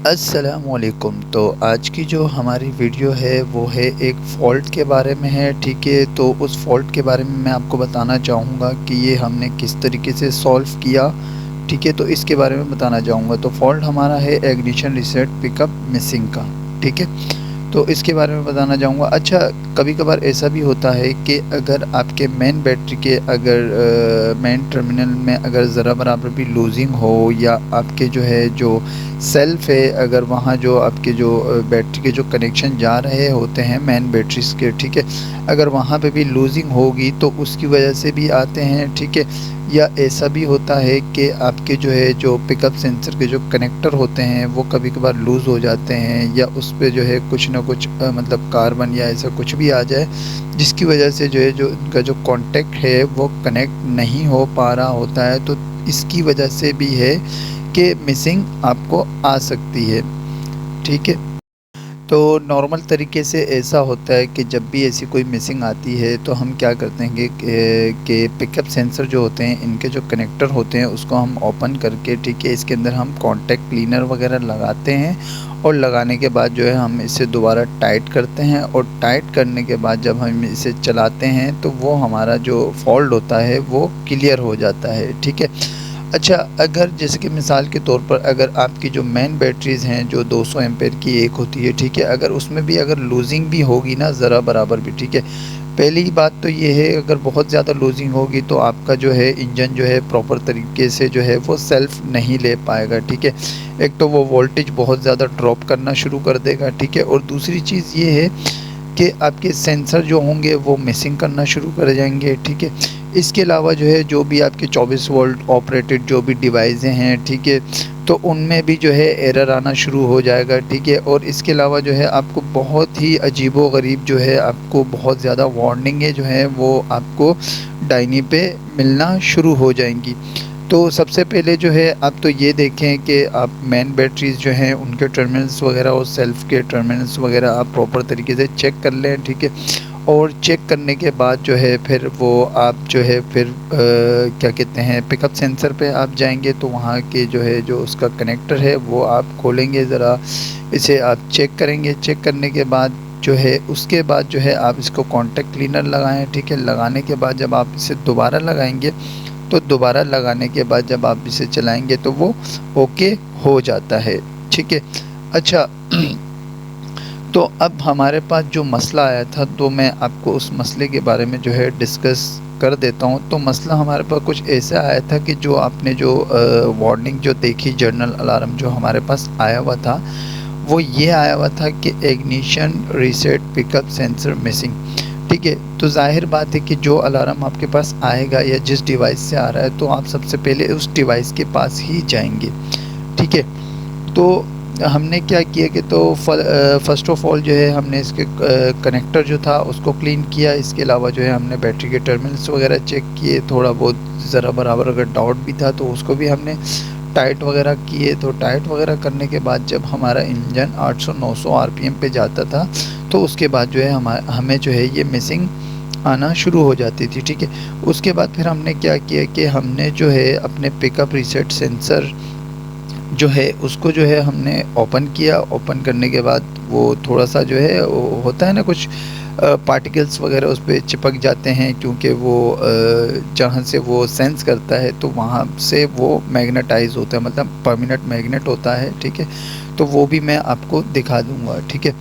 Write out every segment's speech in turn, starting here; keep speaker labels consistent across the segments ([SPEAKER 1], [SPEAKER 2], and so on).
[SPEAKER 1] अस्सलामुअलैकुम। तो आज की जो हमारी वीडियो है वो है एक फ़ॉल्ट के बारे में है, ठीक है। तो उस फ़ॉल्ट के बारे में मैं आपको बताना चाहूँगा कि ये हमने किस तरीके से सॉल्व किया, ठीक है। तो इसके बारे में बताना चाहूँगा। तो फ़ॉल्ट हमारा है इग्निशन रीसेट पिकअप मिसिंग का, ठीक है। तो इसके बारे में बताना चाहूँगा। अच्छा, कभी-कभार ऐसा भी होता है कि अगर आपके मेन बैटरी के अगर मेन टर्मिनल में अगर ज़रा बराबर भी लूज़िंग हो, या आपके जो सेल्फ़ है, अगर वहाँ जो आपके बैटरी के जो कनेक्शन जा रहे होते हैं मेन बैटरीज़ के, ठीक है। अगर वहाँ पे भी लूज़िंग होगी तो उसकी वजह से भी आते हैं, ठीक है। या ऐसा भी होता है कि आपके जो पिकअप सेंसर के जो कनेक्टर होते हैं वो कभी-कभार लूज़ हो जाते हैं, या उस पे जो है कुछ ना कुछ मतलब कार्बन या ऐसा कुछ भी आ जाए, जिसकी वजह से जो उनका जो कॉन्टैक्ट है वो कनेक्ट नहीं हो पा रहा होता है। तो इसकी वजह से भी है कि मिसिंग आपको आ सकती है, ठीक है। तो नॉर्मल तरीके से ऐसा होता है कि जब भी ऐसी कोई मिसिंग आती है तो हम क्या करते हैं कि पिकअप सेंसर जो होते हैं इनके जो कनेक्टर होते हैं उसको हम ओपन करके, ठीक है, इसके अंदर हम कॉन्टैक्ट क्लीनर वगैरह लगाते हैं। और लगाने के बाद जो है हम इसे दोबारा टाइट करते हैं, और टाइट करने के बाद जब हम इसे चलाते हैं तो वो हमारा जो फॉल्ट होता है वो क्लियर हो जाता है, ठीक है। अच्छा, अगर जैसे कि मिसाल के तौर पर अगर आपकी जो मेन बैटरीज़ हैं जो 200 एम्पेयर की एक होती है, ठीक है, अगर उसमें भी अगर लूज़िंग भी होगी ना ज़रा बराबर भी, ठीक है। पहली बात तो ये है, अगर बहुत ज़्यादा लूज़िंग होगी तो आपका जो है इंजन जो है प्रॉपर तरीके से जो है वो सेल्फ़ नहीं ले पाएगा, ठीक है। एक तो वो वोल्टेज बहुत ज़्यादा ड्रॉप करना शुरू कर देगा, ठीक है। और दूसरी चीज़ ये है कि आपके सेंसर जो होंगे वो मिसिंग करना शुरू कर जाएंगे, ठीक है। इसके अलावा जो है जो भी आपके 24 वोल्ट ऑपरेटेड जो भी डिवाइसें हैं, ठीक है, तो उनमें भी जो है एरर आना शुरू हो जाएगा, ठीक है। और इसके अलावा जो है आपको बहुत ही अजीबो-गरीब जो है आपको बहुत ज़्यादा वार्निंगें जो हैं वो आपको डायनी पे मिलना शुरू हो जाएंगी। तो सबसे पहले जो है आप तो ये देखें कि आप मेन बैटरीज़ जो हैं उनके टर्मिनल्स वगैरह और सेल्फ़ के टर्मिनल्स वगैरह आप प्रॉपर तरीके से चेक कर लें, ठीक है। और चेक करने के बाद जो है फिर वो आप जो है फिर क्या कहते हैं, पिकअप सेंसर पे आप जाएंगे तो वहाँ के जो है जो उसका कनेक्टर है वो आप खोलेंगे, ज़रा इसे आप चेक करेंगे। चेक करने के बाद जो है उसके बाद जो है आप इसको कॉन्टैक्ट क्लीनर लगाएं, ठीक है। लगाने के बाद जब आप इसे दोबारा लगाएंगे तो दोबारा लगाने के बाद जब आप इसे चलाएंगे तो वो ओके हो जाता है, ठीक है। अच्छा, तो अब हमारे पास जो मसला आया था तो मैं आपको उस मसले के बारे में जो है डिस्कस कर देता हूँ। तो मसला हमारे पास कुछ ऐसा आया था कि जो आपने जो वार्निंग जो देखी, जर्नल अलार्म जो हमारे पास आया हुआ था वो ये आया हुआ था कि ignition reset pickup sensor missing, ठीक है। तो ज़ाहिर बात है कि जो अलार्म आपके पास आएगा या जिस डिवाइस से आ रहा है तो आप सबसे पहले उस डिवाइस के पास ही जाएंगे, ठीक है। तो हमने क्या किया कि तो फ़र्स्ट ऑफ़ ऑल जो है हमने इसके कनेक्टर जो था उसको क्लीन किया। इसके अलावा जो है हमने बैटरी के टर्मिनल्स वगैरह चेक किए, थोड़ा बहुत ज़रा बराबर अगर डाउट भी था तो उसको भी हमने टाइट वगैरह किए। तो टाइट वगैरह करने के बाद जब हमारा इंजन 800-900 आरपीएम पे जाता था तो उसके बाद जो है हमें जो है ये मिसिंग आना शुरू हो जाती थी, ठीक है। उसके बाद फिर हमने क्या किया कि हमने जो है अपने पिकअप रीसेट सेंसर जो है उसको जो है हमने ओपन किया। ओपन करने के बाद वो थोड़ा-सा जो है वो होता है ना कुछ पार्टिकल्स वगैरह उस पे चिपक जाते हैं, क्योंकि वो जहाँ से वो सेंस करता है तो वहाँ से वो मैग्नेटाइज़ होता है, मतलब परमानेंट मैग्नेट होता है, ठीक है। तो वो भी मैं आपको दिखा दूँगा, ठीक है।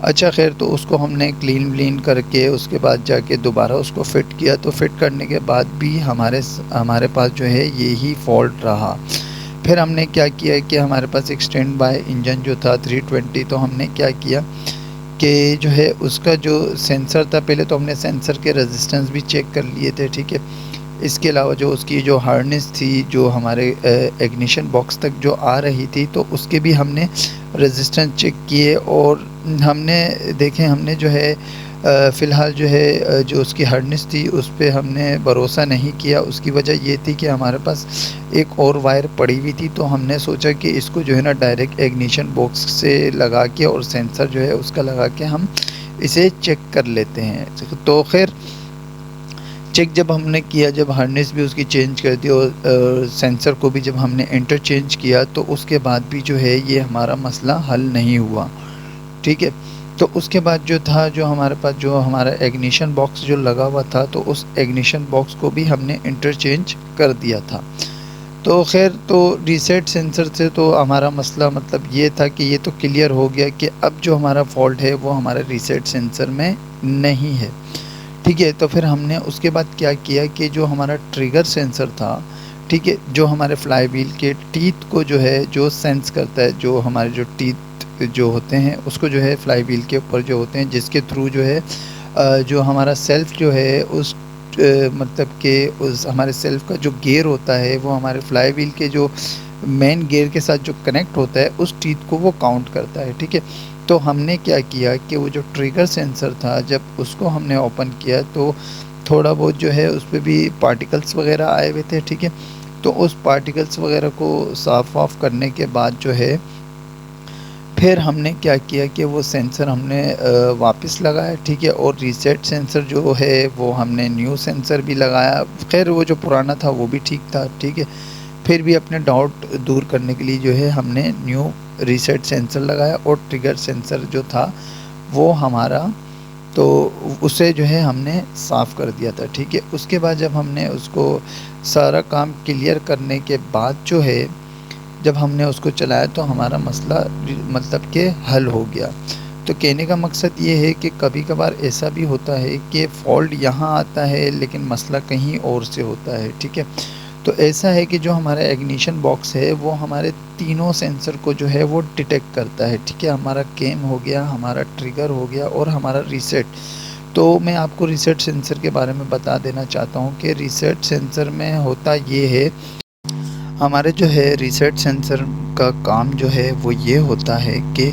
[SPEAKER 1] अच्छा ख़ैर, तो उसको हमने क्लीन व्लीन करके उसके बाद जाके दोबारा उसको फ़िट किया। तो फ़िट करने के बाद भी हमारे पास जो है यही फ़ॉल्ट रहा। फिर हमने क्या किया कि हमारे पास एक स्टैंड बाय इंजन जो था 320, तो हमने क्या किया कि जो है उसका जो सेंसर था, पहले तो हमने सेंसर के रेजिस्टेंस भी चेक कर लिए थे, ठीक है। इसके अलावा जो उसकी जो हार्नेस थी जो हमारे इग्निशन बॉक्स तक जो आ रही थी तो उसके भी हमने रेजिस्टेंस चेक किए। और हमने देखें, हमने जो है फ़िलहाल जो है जो उसकी हार्नेस थी उस पे हमने भरोसा नहीं किया। उसकी वजह ये थी कि हमारे पास एक और वायर पड़ी हुई थी, तो हमने सोचा कि इसको जो है ना डायरेक्ट इग्निशन बॉक्स से लगा के और सेंसर जो है उसका लगा के हम इसे चेक कर लेते हैं। तो खैर, चेक जब हमने किया, जब हार्नेस भी उसकी चेंज कर दी और सेंसर को भी जब हमने इंटरचेंज किया, तो उसके बाद भी जो है ये हमारा मसला हल नहीं हुआ, ठीक है। तो उसके बाद जो था, जो हमारे पास जो हमारा इग्निशन बॉक्स जो लगा हुआ था, तो उस इग्निशन बॉक्स को भी हमने इंटरचेंज कर दिया था। तो खैर, तो रीसेट सेंसर से तो हमारा मसला मतलब ये था कि ये तो क्लियर हो गया कि अब जो हमारा फॉल्ट है वो हमारे रीसेट सेंसर में नहीं है, ठीक है। तो फिर हमने उसके बाद क्या किया कि जो हमारा ट्रिगर सेंसर था, ठीक है, जो हमारे फ्लाई व्हील के टीथ को जो है जो सेंस करता है, जो हमारे जो टीथ जो होते हैं उसको जो है फ्लाई व्हील के ऊपर जो होते हैं, जिसके थ्रू जो है जो हमारा सेल्फ जो है उस मतलब कि उस हमारे सेल्फ का जो गियर होता है वो हमारे फ्लाई व्हील के जो मेन गियर के साथ जो कनेक्ट होता है उस टीथ को वो काउंट करता है, ठीक है। तो हमने क्या किया कि वो जो ट्रिगर सेंसर था, जब उसको हमने ओपन किया तो थोड़ा बहुत जो है उस पे भी पार्टिकल्स वगैरह आए हुए थे, ठीक है। तो उस पार्टिकल्स वगैरह को साफ़ वाफ़ करने के बाद जो है फिर हमने क्या किया कि वो सेंसर हमने वापस लगाया, ठीक है। और रीसेट सेंसर जो है वो हमने न्यू सेंसर भी लगाया। खैर वो जो पुराना था वो भी ठीक था, ठीक है। फिर भी अपने डाउट दूर करने के लिए जो है हमने न्यू रीसेट सेंसर लगाया और ट्रिगर सेंसर जो था वो हमारा, तो उसे जो है हमने साफ़ कर दिया था, ठीक है। उसके बाद जब हमने उसको सारा काम क्लियर करने के बाद जो है जब हमने उसको चलाया तो हमारा मसला मतलब कि हल हो गया। तो कहने का मकसद ये है कि कभी कभार ऐसा भी होता है कि फ़ॉल्ट यहाँ आता है लेकिन मसला कहीं और से होता है, ठीक है। तो ऐसा है कि जो हमारा इग्निशन बॉक्स है वो हमारे तीनों सेंसर को जो है वो डिटेक्ट करता है, ठीक है। हमारा कैम हो गया, हमारा ट्रिगर हो गया और हमारा रीसेट। तो मैं आपको रीसेट सेंसर के बारे में बता देना चाहता हूँ कि रीसेट सेंसर में होता ये है, हमारे जो है रीसेट सेंसर का काम जो है वो ये होता है कि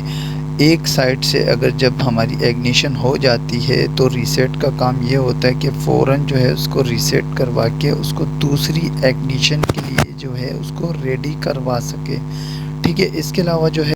[SPEAKER 1] एक साइड से अगर जब हमारी इग्निशन हो जाती है तो रीसेट का काम ये होता है कि फ़ौरन जो है उसको रीसेट करवा के उसको दूसरी इग्निशन के लिए जो है उसको रेडी करवा सके, ठीक है। इसके अलावा जो है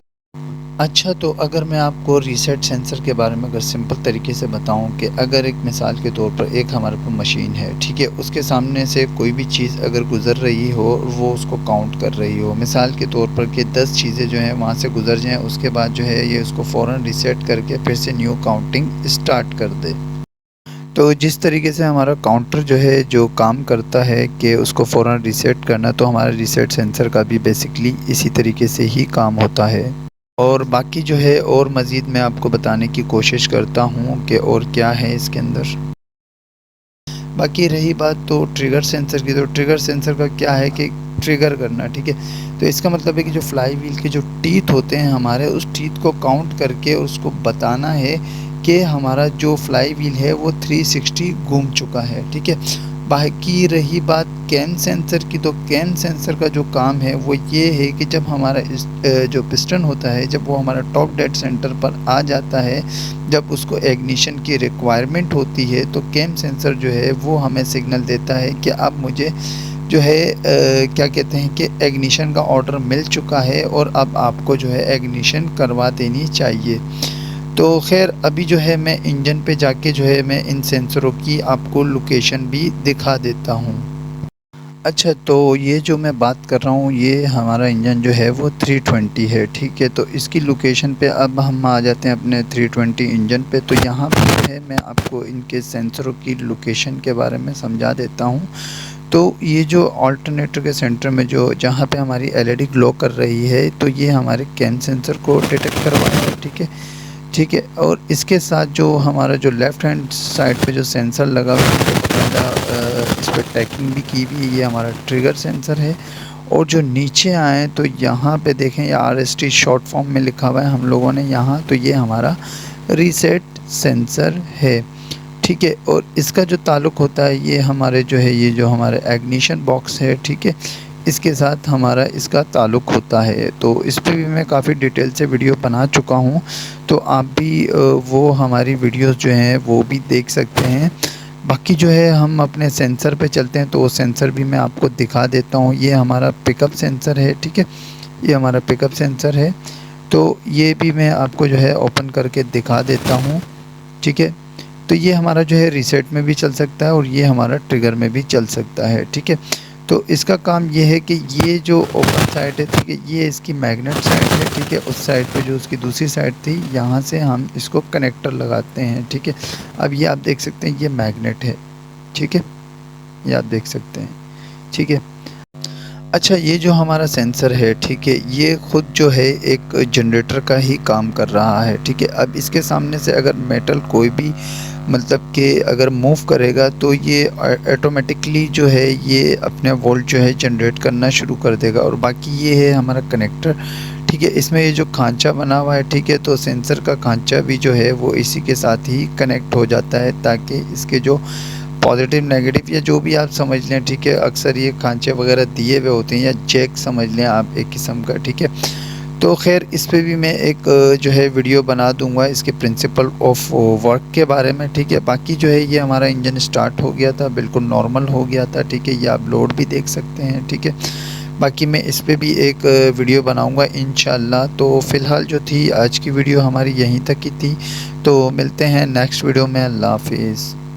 [SPEAKER 1] अच्छा, तो अगर मैं आपको रीसेट सेंसर के बारे में अगर सिंपल तरीके से बताऊं कि अगर एक मिसाल के तौर पर एक हमारे पास मशीन है, ठीक है, उसके सामने से कोई भी चीज़ अगर गुज़र रही हो वो उसको काउंट कर रही हो, मिसाल के तौर पर कि 10 चीज़ें जो हैं वहाँ से गुज़र जाएं, उसके बाद जो है ये उसको फ़ौरन रीसेट करके फिर से न्यू काउंटिंग स्टार्ट कर दे। तो जिस तरीके से हमारा काउंटर जो है जो काम करता है कि उसको फ़ौरन रीसेट करना, तो हमारा रीसेट सेंसर का भी बेसिकली इसी तरीके से ही काम होता है। और बाकी जो है और मज़ीद मैं आपको बताने की कोशिश करता हूँ कि और क्या है इसके अंदर। बाकी रही बात तो ट्रिगर सेंसर की, तो ट्रिगर सेंसर का क्या है कि ट्रिगर करना, ठीक है। तो इसका मतलब है कि जो फ्लाई व्हील के जो टीथ होते हैं हमारे, उस टीथ को काउंट करके उसको बताना है कि हमारा जो फ्लाई व्हील है वो 360 घूम चुका है, ठीक है। बाकी रही बात कैम सेंसर की, तो कैम सेंसर का जो काम है वो ये है कि जब हमारा जो पिस्टन होता है जब वो हमारा टॉप डेड सेंटर पर आ जाता है, जब उसको इग्निशन की रिक्वायरमेंट होती है, तो कैम सेंसर जो है वो हमें सिग्नल देता है कि अब मुझे जो है क्या कहते हैं कि इग्निशन का ऑर्डर मिल चुका है और अब आपको जो है इग्निशन करवा देनी चाहिए। तो खैर अभी जो है मैं इंजन पे जाके जो है मैं इन सेंसरों की आपको लोकेशन भी दिखा देता हूँ। अच्छा, तो ये जो मैं बात कर रहा हूँ ये हमारा इंजन जो है वो 320 है, ठीक है। तो इसकी लोकेशन पे अब हम आ जाते हैं अपने 320 इंजन पे। तो यहाँ पे जो है मैं आपको इनके सेंसरों की लोकेशन के बारे में समझा देता हूँ। तो ये जो अल्टरनेटर के सेंटर में जो जहाँ पे हमारी एलईडी ग्लो कर रही है, तो ये हमारे कैम सेंसर को डिटेक्ट करवाया है, ठीक है, ठीक है। और इसके साथ जो हमारा जो लेफ़्ट हैंड साइड पे जो सेंसर लगा हुआ है, इस पर टैगिंग भी की हुई है, ये हमारा ट्रिगर सेंसर है। और जो नीचे आए तो यहाँ पे देखें ये RST शॉर्ट फॉर्म में लिखा हुआ है हम लोगों ने यहाँ, तो ये हमारा रीसेट सेंसर है, ठीक है। और इसका जो ताल्लुक़ होता है ये हमारे जो है ये जो हमारा इग्निशन बॉक्स है, ठीक है, इसके साथ हमारा इसका ताल्लुक़ होता है। तो इस पे भी मैं काफ़ी डिटेल से वीडियो बना चुका हूँ, तो आप भी वो हमारी वीडियोस जो हैं वो भी देख सकते हैं। बाकी जो है हम अपने सेंसर पे चलते हैं, तो वो सेंसर भी मैं आपको दिखा देता हूँ। ये हमारा पिकअप सेंसर है, ठीक है, ये हमारा पिकअप सेंसर है। तो ये भी मैं आपको जो है ओपन करके दिखा देता हूँ, ठीक है। तो ये हमारा जो है रीसेट में भी चल सकता है और ये हमारा ट्रिगर में भी चल सकता है, ठीक है। तो इसका काम ये है कि ये जो ओपन साइड है, ठीक है, ये इसकी मैग्नेट साइड है, ठीक है। उस साइड पे जो उसकी दूसरी साइड थी, यहाँ से हम इसको कनेक्टर लगाते हैं, ठीक है। अब ये आप देख सकते हैं ये मैग्नेट है, ठीक है, ये आप देख सकते हैं, ठीक है। अच्छा, ये जो हमारा सेंसर है, ठीक है, ये ख़ुद जो है एक जनरेटर का ही काम कर रहा है, ठीक है। अब इसके सामने से अगर मेटल कोई भी मतलब कि अगर मूव करेगा तो ये ऑटोमेटिकली जो है ये अपने वोल्ट जो है जनरेट करना शुरू कर देगा। और बाकी ये है हमारा कनेक्टर, ठीक है। इसमें ये जो खांचा बना हुआ है, ठीक है, तो सेंसर का खांचा भी जो है वो इसी के साथ ही कनेक्ट हो जाता है, ताकि इसके जो पॉजिटिव नेगेटिव या जो भी आप समझ लें, ठीक है, अक्सर ये खांचे वगैरह दिए हुए होते हैं या जैक समझ लें आप एक किस्म का, ठीक है। तो खैर इस पे भी मैं एक जो है वीडियो बना दूंगा इसके प्रिंसिपल ऑफ वर्क के बारे में, ठीक है। बाकी जो है ये हमारा इंजन स्टार्ट हो गया था, बिल्कुल नॉर्मल हो गया था, ठीक है। ये आप लोड भी देख सकते हैं, ठीक है। बाकी मैं इस पे भी एक वीडियो बनाऊंगा इंशाल्लाह। तो फ़िलहाल जो थी आज की वीडियो हमारी यहीं तक ही थी, तो मिलते हैं नेक्स्ट वीडियो में। अल्लाह हाफिज़।